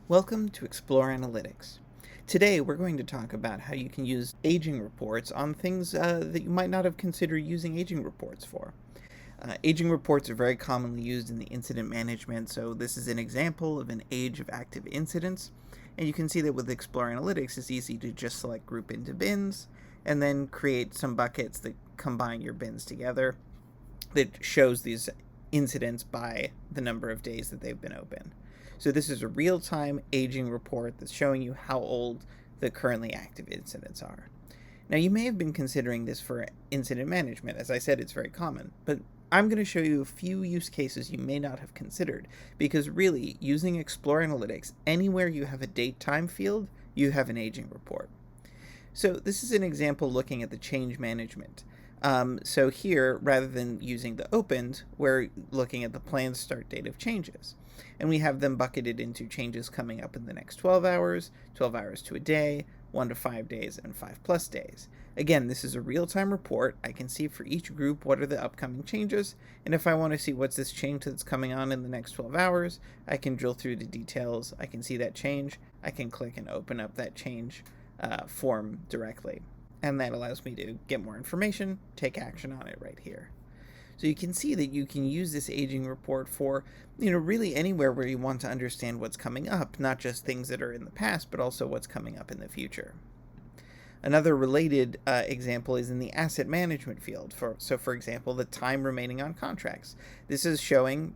Welcome to Explore Analytics. Today we're going to talk about how you can use aging reports on things that you might not have considered using aging reports for. Aging reports are very commonly used in the incident management, so this is an example of an age of active incidents. And you can see that with Explore Analytics, it's easy to just select group into bins and then create some buckets that combine your bins together that shows these incidents by the number of days that they've been open. So this is a real-time aging report that's showing you how old the currently active incidents are. Now, you may have been considering this for incident management. As I said, it's very common, but I'm going to show you a few use cases you may not have considered, because really, using Explore Analytics, anywhere you have a date time field, you have an aging report. So this is an example looking at the change management. So here, rather than using the opened, we're looking at the planned start date of changes. And we have them bucketed into changes coming up in the next 12 hours, 12 hours to a day, 1 to 5 days, and 5+ days. Again, this is a real-time report. I can see for each group what are the upcoming changes, and if I want to see what's this change that's coming on in the next 12 hours, I can drill through the details. I can see that change. I can click and open up that change form directly. And that allows me to get more information, take action on it right here. So you can see that you can use this aging report for, really anywhere where you want to understand what's coming up, not just things that are in the past, but also what's coming up in the future. Another related example is in the asset management field. For example, the time remaining on contracts. This is showing,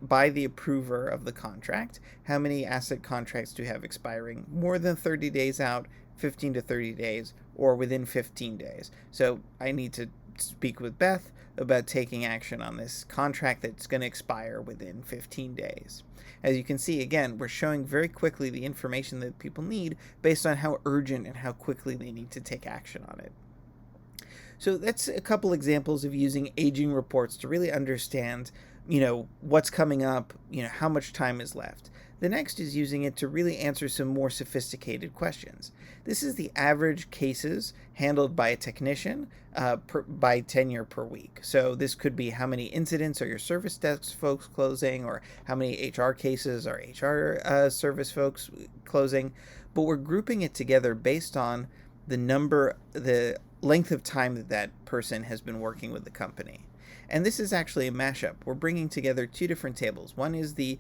by the approver of the contract, how many asset contracts do you have expiring more than 30 days out, 15 to 30 days, or within 15 days. So I need to speak with Beth about taking action on this contract that's going to expire within 15 days. As you can see, again, we're showing very quickly the information that people need based on how urgent and how quickly they need to take action on it. So that's a couple examples of using aging reports to really understand, what's coming up, how much time is left. The next is using it to really answer some more sophisticated questions. This is the average cases handled by a technician by tenure per week. So this could be how many incidents are your service desk folks closing, or how many HR cases are HR service folks closing. But we're grouping it together based on the length of time that person has been working with the company. And this is actually a mashup. We're bringing together two different tables. One is the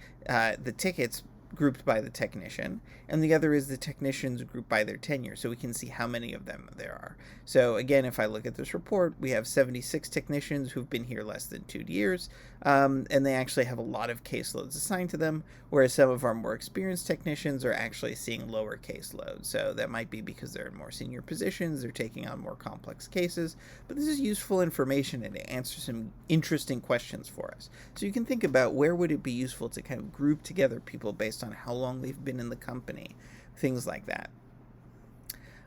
tickets grouped by the technician, and the other is the technicians grouped by their tenure, so we can see how many of them there are. So again, if I look at this report, we have 76 technicians who've been here less than 2 years, and they actually have a lot of caseloads assigned to them, whereas some of our more experienced technicians are actually seeing lower caseloads. So that might be because they're in more senior positions, they're taking on more complex cases, but this is useful information and it answers some interesting questions for us. So you can think about where would it be useful to kind of group together people based on how long they've been in the company, things like that.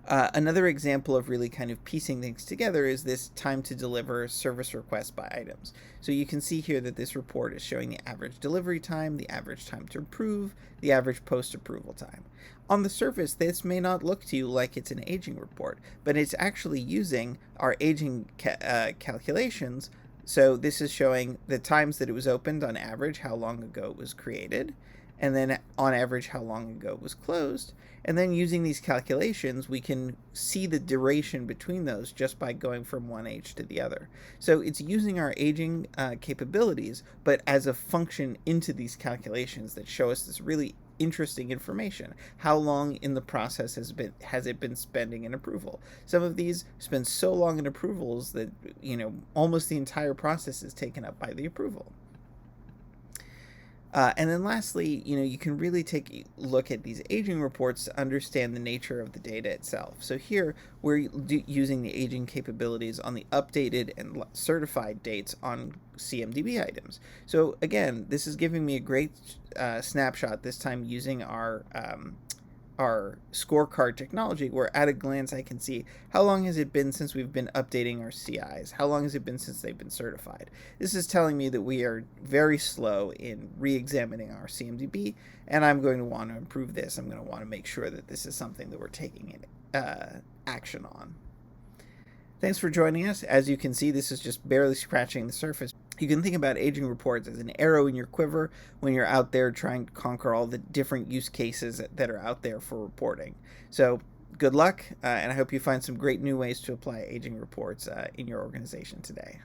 Another example of really kind of piecing things together is this time to deliver service requests by items. So you can see here that this report is showing the average delivery time, the average time to approve, the average post-approval time. On the surface, this may not look to you like it's an aging report, but it's actually using our aging calculations. So this is showing the times that it was opened on average, how long ago it was created, and then on average how long ago it was closed. And then using these calculations, we can see the duration between those just by going from one age to the other. So it's using our aging capabilities, but as a function into these calculations that show us this really interesting information. How long in the process has it been spending in approval? Some of these spend so long in approvals that almost the entire process is taken up by the approval. And then lastly, you can really take a look at these aging reports to understand the nature of the data itself. So here, we're using the aging capabilities on the updated and certified dates on CMDB items. So again, this is giving me a great snapshot, this time using our scorecard technology, where at a glance I can see how long has it been since we've been updating our CIs, how long has it been since they've been certified. This is telling me that we are very slow in re-examining our CMDB, and I'm going to want to improve this. I'm going to want to make sure that this is something that we're taking action on. Thanks for joining us. As you can see, this is just barely scratching the surface. You can think about aging reports as an arrow in your quiver when you're out there trying to conquer all the different use cases that are out there for reporting. So good luck, and I hope you find some great new ways to apply aging reports in your organization today.